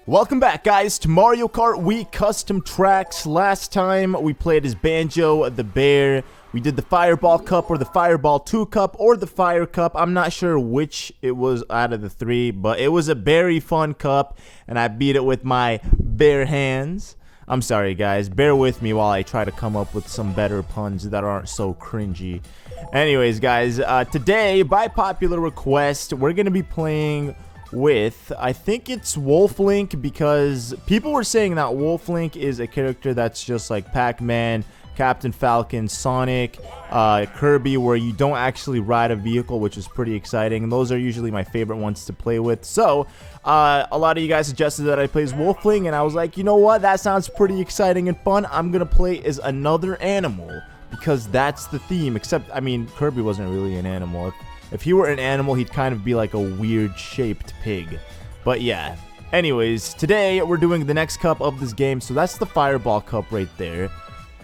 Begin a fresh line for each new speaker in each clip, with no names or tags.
Welcome back, guys, to Mario Kart Wii Custom Tracks. Last time we played as Banjo the Bear. We did the Fireball Cup or the Fireball 2 Cup or the Fire Cup. I'm not sure which it was out of the three, but it was a very fun cup, and I beat it with my bare hands. I'm sorry, guys. Bear with me while I try to come up with some better puns that aren't so cringy. Anyways, guys, today, by popular request, we're going to be playing with, I think it's Wolf Link, because people were saying that Wolf Link is a character that's just like Pac-Man, Captain Falcon, Sonic, Kirby, where you don't actually ride a vehicle, which is pretty exciting. And those are usually my favorite ones to play with. So a lot of you guys suggested that I play as Wolf Link, and I was like, you know what, that sounds pretty exciting and fun. I'm gonna play as another animal because that's the theme. Except, I mean, Kirby wasn't really an animal. If he were an animal, he'd kind of be like a weird-shaped pig. But yeah. Anyways, today we're doing the next cup of this game. So that's the Fireball Cup right there.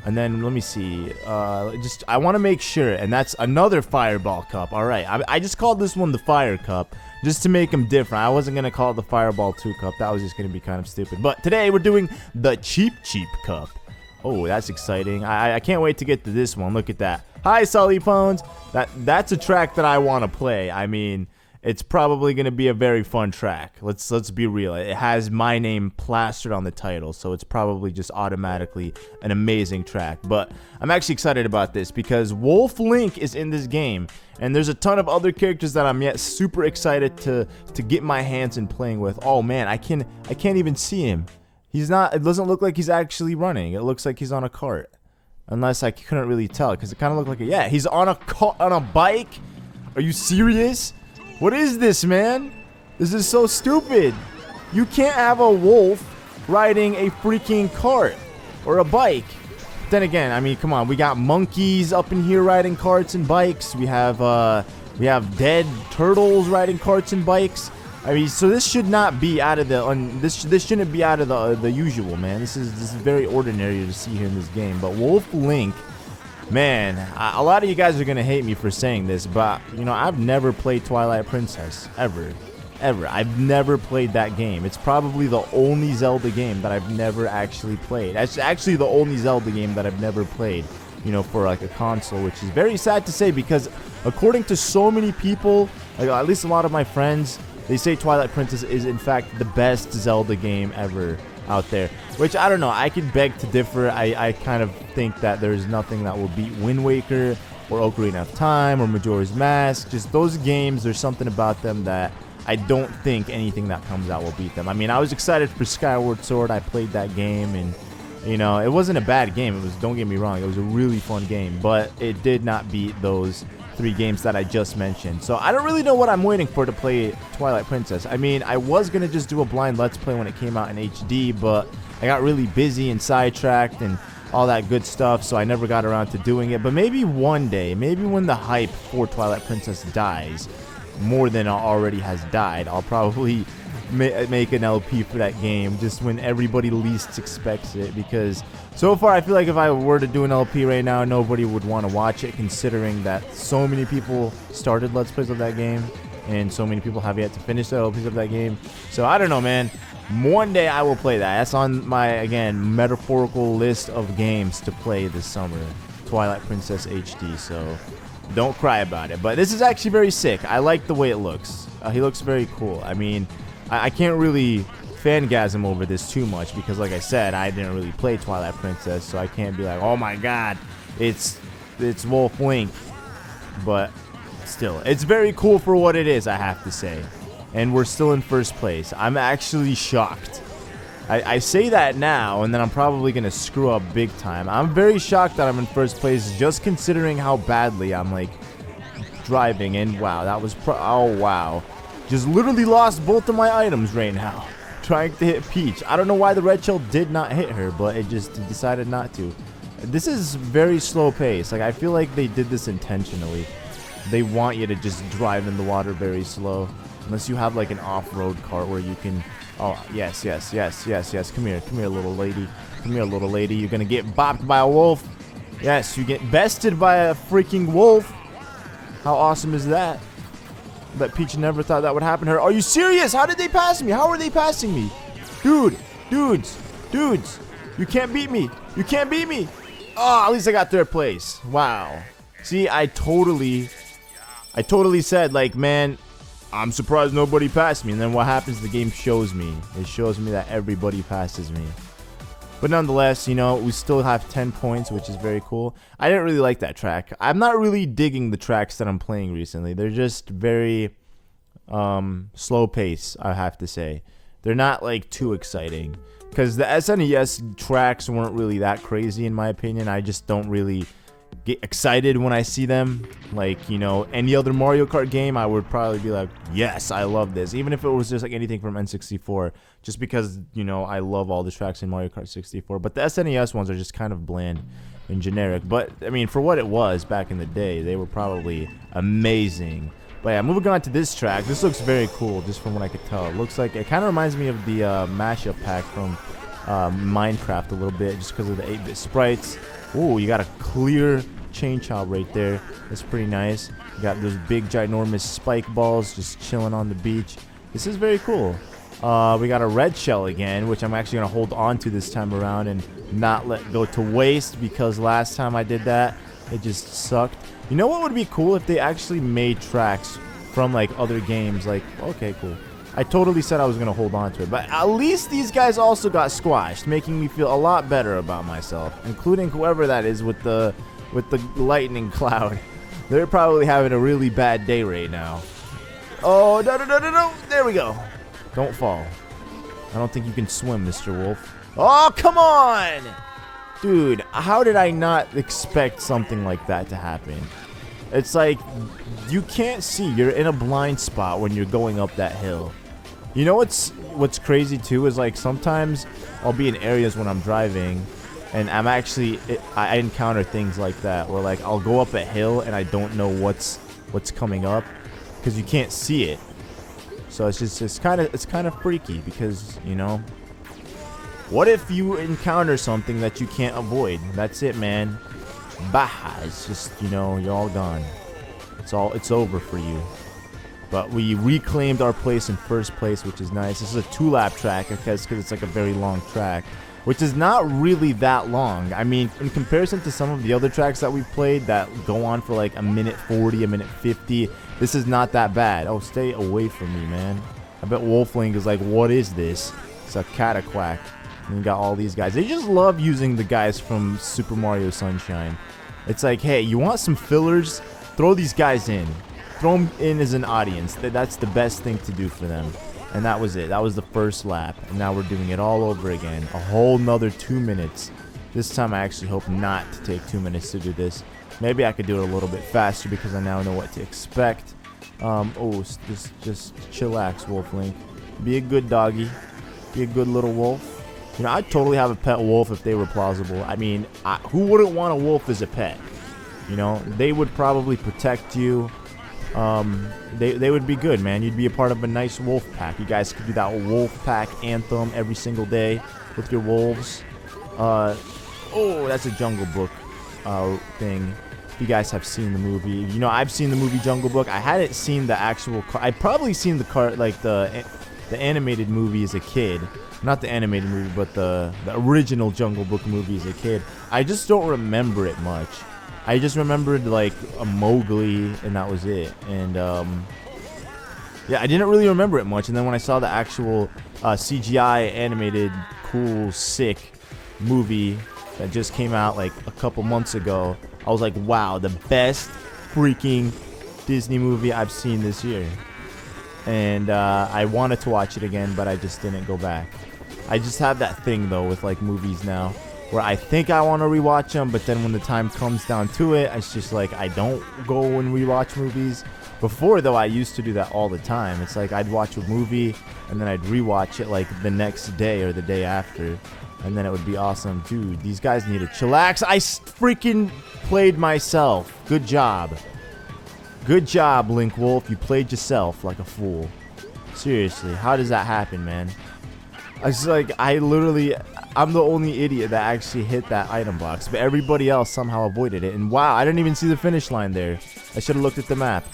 And then, let me see. I want to make sure. And that's another Fireball Cup. Alright. I just called this one the Fire Cup, just to make them different. I wasn't going to call it the Fireball 2 Cup. That was just going to be kind of stupid. But today we're doing the Cheep Cheep Cup. Oh, that's exciting. I can't wait to get to this one. Look at that. Hi, Sully Phones. That's a track that I want to play. I mean, it's probably going to be a very fun track. Let's be real. It has my name plastered on the title, so it's probably just automatically an amazing track. But I'm actually excited about this because Wolf Link is in this game, and there's a ton of other characters that I'm yet super excited to get my hands in playing with. Oh man, I can't even see him. He's not. It doesn't look like he's actually running. It looks like he's on a cart. Unless I couldn't really tell, because it kind of looked like yeah, he's on a bike. Are you serious? What is this, man? This is so stupid. You can't have a wolf riding a freaking cart or a bike. Then again, I mean, come on. We got monkeys up in here riding carts and bikes. We have dead turtles riding carts and bikes. I mean, so this should not be out of the this shouldn't be out of the usual, man. This is very ordinary to see here in this game. But Wolf Link, man, a lot of you guys are gonna hate me for saying this, but you know, I've never played Twilight Princess ever. I've never played that game. It's probably the only Zelda game that I've never actually played. It's actually the only Zelda game that I've never played, you know, for like a console, which is very sad to say because according to so many people, like at least a lot of my friends, they say Twilight Princess is, in fact, the best Zelda game ever out there. Which, I don't know, I could beg to differ. I kind of think that there's nothing that will beat Wind Waker or Ocarina of Time or Majora's Mask. Just those games, there's something about them that I don't think anything that comes out will beat them. I mean, I was excited for Skyward Sword. I played that game, and, you know, it wasn't a bad game. It was, don't get me wrong, it was a really fun game. But it did not beat those three games that I just mentioned. So I don't really know what I'm waiting for to play Twilight Princess. I mean, I was gonna just do a blind Let's Play when it came out in HD, but I got really busy and sidetracked and all that good stuff, so I never got around to doing it. But maybe one day, maybe when the hype for Twilight Princess dies more than it already has died, I'll probably make an LP for that game just when everybody least expects it, because so far I feel like if I were to do an LP right now, nobody would want to watch it, considering that so many people started Let's Plays of that game and so many people have yet to finish the LPs of that game. So I don't know, man. One day I will play that. That's on my, again, metaphorical list of games to play this summer, Twilight Princess HD. So don't cry about it. But this is actually very sick. I like the way it looks. He looks very cool. I mean, I can't really fangasm over this too much because, like I said, I didn't really play Twilight Princess, so I can't be like, oh my god, it's Wolf Link. But still, it's very cool for what it is, I have to say. And we're still in first place. I'm actually shocked. I say that now, and then I'm probably going to screw up big time. I'm very shocked that I'm in first place, just considering how badly I'm, like, driving. And wow, that was oh wow. Just literally lost both of my items right now. Trying to hit Peach. I don't know why the red shell did not hit her, but it just decided not to. This is very slow pace. Like, I feel like they did this intentionally. They want you to just drive in the water very slow. Unless you have like an off-road cart where you can... Oh, yes. Come here, little lady. Come here, little lady. You're gonna get bopped by a wolf. Yes, you get bested by a freaking wolf. How awesome is that? Bet Peach never thought that would happen to her. Are you serious? How did they pass me? How are they passing me? Dudes. You can't beat me. You can't beat me. Oh, at least I got 3rd place. Wow. See, I totally said, like, man, I'm surprised nobody passed me. And then what happens? The game shows me. It shows me that everybody passes me. But nonetheless, you know, we still have 10 points, which is very cool. I didn't really like that track. I'm not really digging the tracks that I'm playing recently. They're just very slow pace, I have to say. They're not, like, too exciting. Because the SNES tracks weren't really that crazy, in my opinion. I just don't really get excited when I see them. Like, you know, any other Mario Kart game, I would probably be like, yes, I love this. Even if it was just like anything from N64. Just because, you know, I love all the tracks in Mario Kart 64. But the SNES ones are just kind of bland and generic. But, I mean, for what it was back in the day, they were probably amazing. But yeah, moving on to this track. This looks very cool, just from what I could tell. It looks like, it kind of reminds me of the mashup pack from Minecraft a little bit, just because of the 8-bit sprites. Ooh, you got a clear chain chomp right there. That's pretty nice. You got those big, ginormous spike balls just chilling on the beach. This is very cool. We got a red shell again, which I'm actually going to hold on to this time around and not let go to waste, because last time I did that, it just sucked. You know what would be cool? If they actually made tracks from, like, other games. Like, okay, cool. I totally said I was going to hold on to it. But at least these guys also got squashed, making me feel a lot better about myself. Including whoever that is with the lightning cloud. They're probably having a really bad day right now. Oh, no. There we go. Don't fall. I don't think you can swim, Mr. Wolf. Oh, come on! Dude, how did I not expect something like that to happen? It's like, you can't see. You're in a blind spot when you're going up that hill. You know what's crazy too is, like, sometimes I'll be in areas when I'm driving and I'm actually, I encounter things like that where, like, I'll go up a hill and I don't know what's coming up because you can't see it. So it's kind of freaky because, you know, what if you encounter something that you can't avoid? That's it, man. Bah, it's just, you know, you're all gone. It's over for you. But we reclaimed our place in 1st place, which is nice. This is a 2-lap track because it's like a very long track, which is not really that long. I mean, in comparison to some of the other tracks that we've played that go on for like a minute 40, a minute 50, this is not that bad. Oh, stay away from me, man. I bet Wolfling is like, what is this? It's a cataquack. And you got all these guys. They just love using the guys from Super Mario Sunshine. It's like, hey, you want some fillers? Throw these guys in. Throw them in as an audience. That's the best thing to do for them. And that was it. That was the 1st lap. And now we're doing it all over again. A whole nother 2 minutes. This time I actually hope not to take 2 minutes to do this. Maybe I could do it a little bit faster because I now know what to expect. Oh, just chillax, Wolflink. Be a good doggy. Be a good little wolf. You know, I'd totally have a pet wolf if they were plausible. I mean, who wouldn't want a wolf as a pet? You know, they would probably protect you. They would be good, man. You'd be a part of a nice wolf pack. You guys could do that wolf pack anthem every single day with your wolves. Oh, that's a Jungle Book thing. If you guys have seen the movie, you know, I've seen the movie Jungle Book. I hadn't seen the actual. I'd probably seen the the animated movie as a kid. Not the animated movie, but the original Jungle Book movie as a kid. I just don't remember it much. I just remembered, like, a Mowgli, and that was it. And, yeah, I didn't really remember it much. And then when I saw the actual CGI animated, cool, sick movie that just came out, like, a couple months ago, I was like, wow, the best freaking Disney movie I've seen this year. And I wanted to watch it again, but I just didn't go back. I just have that thing, though, with, like, movies now, where I think I want to rewatch them, but then when the time comes down to it, it's just like I don't go and rewatch movies. Before, though, I used to do that all the time. It's like I'd watch a movie, and then I'd rewatch it, like, the next day or the day after, and then it would be awesome. Dude, these guys need to chillax. I freaking played myself. Good job. Good job, Link Wolf. You played yourself like a fool. Seriously, how does that happen, man? It's like, I'm the only idiot that actually hit that item box, but everybody else somehow avoided it. And wow, I didn't even see the finish line there. I should have looked at the map.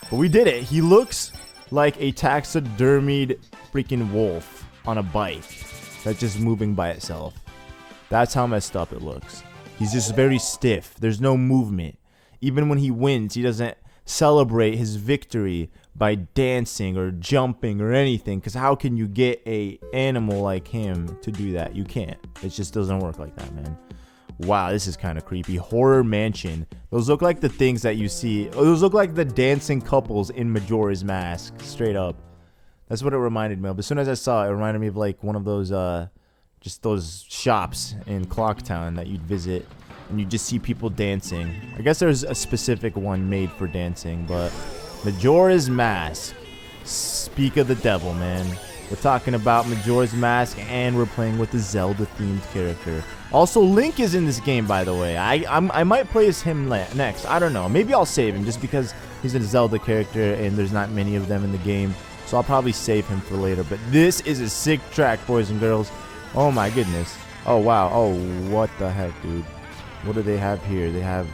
But we did it. He looks like a taxidermied freaking wolf. on a bike that's just moving by itself. That's how messed up it looks. He's just very stiff. There's no movement. Even when he wins, he doesn't celebrate his victory by dancing or jumping or anything. Because how can you get a animal like him to do that? You can't. It just doesn't work like that, man. Wow, this is kind of creepy. Horror Mansion. Those look like the things that you see. Those look like the dancing couples in Majora's Mask. Straight up. That's what it reminded me of. As soon as I saw it, it reminded me of like one of those, just those shops in Clocktown that you'd visit. And you just see people dancing. I guess there's a specific one made for dancing, but Majora's Mask. Speak of the devil, man. We're talking about Majora's Mask, and we're playing with the Zelda-themed character. Also, Link is in this game, by the way. I might play as him next. I don't know. Maybe I'll save him just because he's a Zelda character, and there's not many of them in the game. So I'll probably save him for later. But this is a sick track, boys and girls. Oh, my goodness. Oh, wow. Oh, what the heck, dude. What do they have here? They have...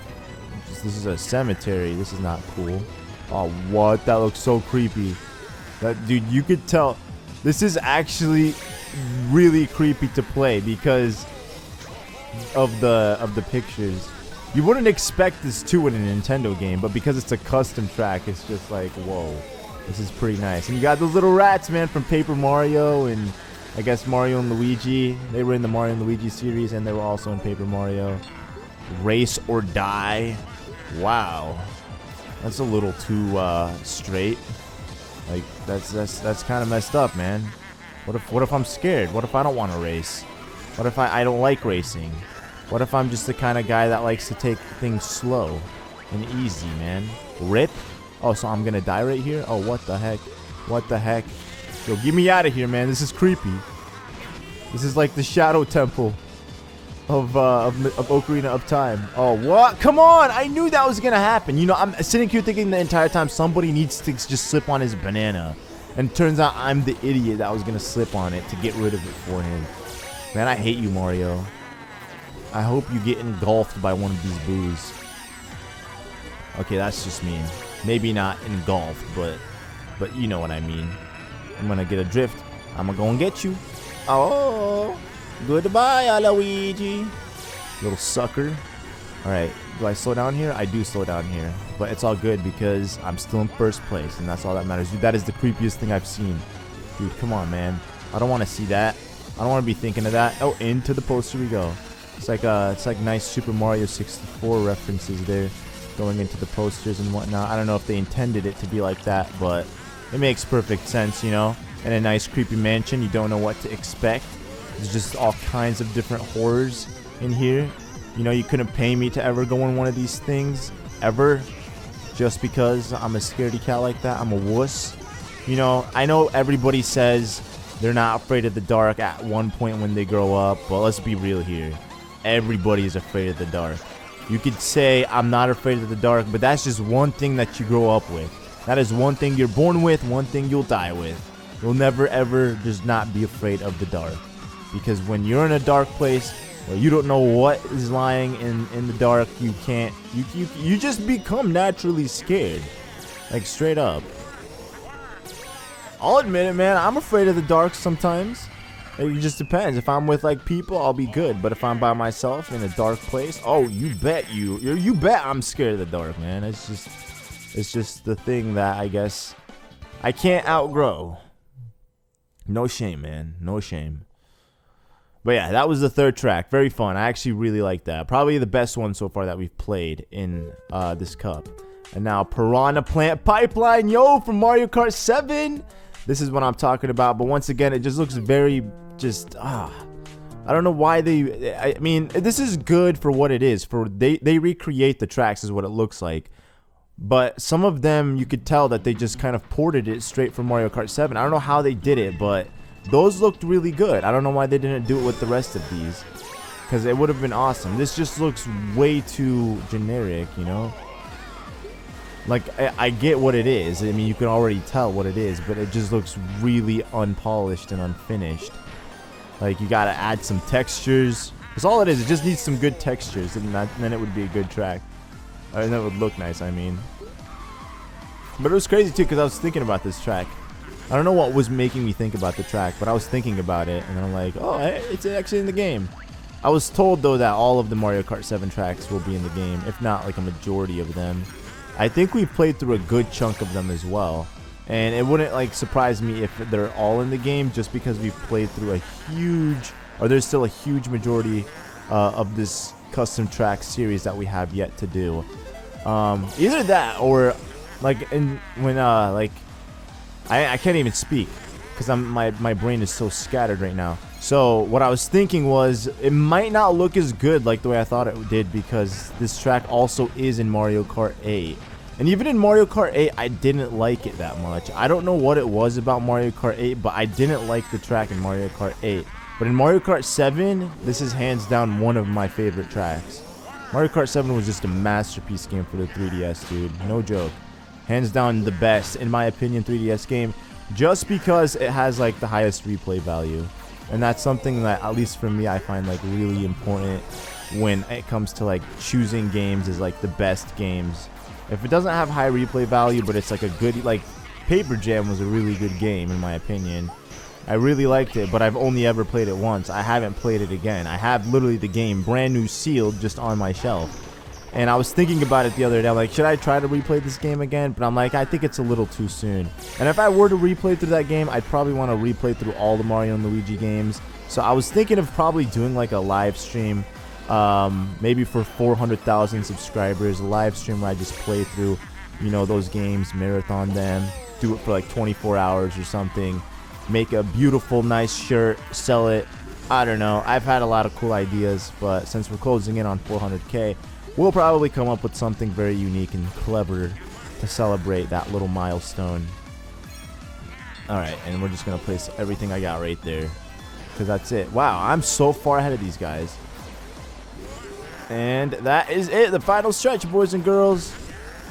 This is a cemetery. This is not cool. Oh, what? That looks so creepy. That, dude, you could tell... This is actually really creepy to play because of the pictures. You wouldn't expect this too in a Nintendo game, but because it's a custom track, it's just like, whoa, this is pretty nice. And you got those little rats, man, from Paper Mario and I guess Mario and Luigi. They were in the Mario and Luigi series, and they were also in Paper Mario. Race or Die. Wow, that's a little too straight. Like, that's kind of messed up, man. What if I'm scared? What if I don't want to race? What if I don't like racing? What if I'm just the kind of guy that likes to take things slow and easy, man? Rip? Oh, so I'm gonna die right here? Oh, what the heck? What the heck? Yo, get me out of here, man. This is creepy. This is like the Shadow Temple of Ocarina of Time. Oh, what? Come on! I knew that was gonna happen. You know, I'm sitting here thinking the entire time somebody needs to just slip on his banana. And turns out I'm the idiot that was gonna slip on it to get rid of it for him. Man, I hate you, Mario. I hope you get engulfed by one of these boos. Okay, that's just mean. Maybe not engulfed, but you know what I mean. I'm gonna get a drift. I'm gonna go and get you. Oh, goodbye, Luigi. Little sucker. Alright, do I slow down here? I do slow down here. But it's all good because I'm still in first place, and that's all that matters. Dude, that is the creepiest thing I've seen. Dude, come on, man. I don't want to see that. I don't want to be thinking of that. Oh, into the poster we go. It's like nice Super Mario 64 references there, going into the posters and whatnot. I don't know if they intended it to be like that, but it makes perfect sense, you know? In a nice creepy mansion, you don't know what to expect. There's just all kinds of different horrors in here. You know, you couldn't pay me to ever go in one of these things, ever, just because I'm a scaredy cat like that. I'm a wuss. You know, I know everybody says they're not afraid of the dark at one point when they grow up, but let's be real here. Everybody is afraid of the dark. You could say, I'm not afraid of the dark, but that's just one thing that you grow up with. That is one thing you're born with, one thing you'll die with. You'll never, ever just not be afraid of the dark. Because when you're in a dark place, where you don't know what is lying in the dark, you can't, you just become naturally scared. Like, straight up. I'll admit it, man, I'm afraid of the dark sometimes. It just depends. If I'm with, like, people, I'll be good. But if I'm by myself in a dark place, oh, you bet you bet I'm scared of the dark, man. It's just the thing that I guess I can't outgrow. No shame, man. No shame. But yeah, that was the third track. Very fun. I actually really like that. Probably the best one so far that we've played in this cup. And now Piranha Plant Pipeline, yo, from Mario Kart 7. This is what I'm talking about. But once again, it just looks very I don't know why I mean, this is good for what it is. They recreate the tracks is what it looks like. But some of them, you could tell that they just kind of ported it straight from Mario Kart 7. I don't know how they did it, but those looked really good. I don't know why they didn't do it with the rest of these, because it would have been awesome. This just looks way too generic, you know? Like, I get what it is. I mean, you can already tell what it is, but it just looks really unpolished and unfinished. Like, you gotta add some textures. That's all it is. It just needs some good textures, and then it would be a good track. And that would look nice, I mean. But it was crazy, too, because I was thinking about this track. I don't know what was making me think about the track, but I was thinking about it, and then I'm like, oh, hey, it's actually in the game. I was told, though, that all of the Mario Kart 7 tracks will be in the game, if not, like, a majority of them. I think we've played through a good chunk of them as well, and it wouldn't, like, surprise me if they're all in the game, just because we've played through a huge, or there's still a huge majority of this custom track series that we have yet to do. Either that, or, like, I can't even speak because my brain is so scattered right now. So what I was thinking was it might not look as good like the way I thought it did, because this track also is in Mario Kart 8. And even in Mario Kart 8, I didn't like it that much. I don't know what it was about Mario Kart 8, but I didn't like the track in Mario Kart 8. But in Mario Kart 7, this is hands down one of my favorite tracks. Mario Kart 7 was just a masterpiece game for the 3DS, dude. No joke. Hands down the best, in my opinion, 3DS game, just because it has, like, the highest replay value. And that's something that, at least for me, I find, like, really important when it comes to, like, choosing games as, like, the best games. If it doesn't have high replay value, but it's, like, a good, like, Paper Jam was a really good game, in my opinion. I really liked it, but I've only ever played it once. I haven't played it again. I have literally the game brand new sealed just on my shelf. And I was thinking about it the other day. I'm like, should I try to replay this game again? But I'm like, I think it's a little too soon. And if I were to replay through that game, I'd probably want to replay through all the Mario and Luigi games. So I was thinking of probably doing like a live stream, maybe for 400,000 subscribers, a live stream where I just play through, you know, those games, marathon them, do it for like 24 hours or something, make a beautiful, nice shirt, sell it. I don't know. I've had a lot of cool ideas, but since we're closing in on 400K, we'll probably come up with something very unique and clever to celebrate that little milestone. Alright, and we're just going to place everything I got right there, because that's it. Wow, I'm so far ahead of these guys. And that is it. The final stretch, boys and girls.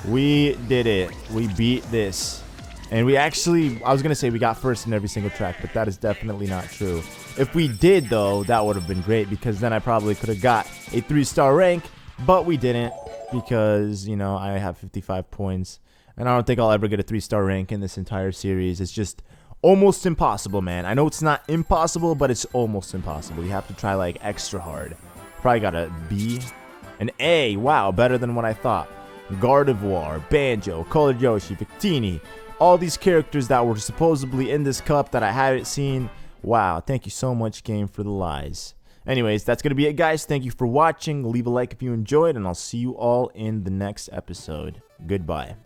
We did it. We beat this. And we actually, I was going to say we got first in every single track, but that is definitely not true. If we did, though, that would have been great, because then I probably could have got a 3-star rank. But we didn't, because, you know, I have 55 points. And I don't think I'll ever get a 3-star rank in this entire series. It's just almost impossible, man. I know it's not impossible, but it's almost impossible. You have to try, like, extra hard. Probably got a B. An A. Wow, better than what I thought. Gardevoir, Banjo, Colored Yoshi, Victini. All these characters that were supposedly in this cup that I haven't seen. Wow, thank you so much, game, for the lies. Anyways, that's going to be it, guys. Thank you for watching. Leave a like if you enjoyed, and I'll see you all in the next episode. Goodbye.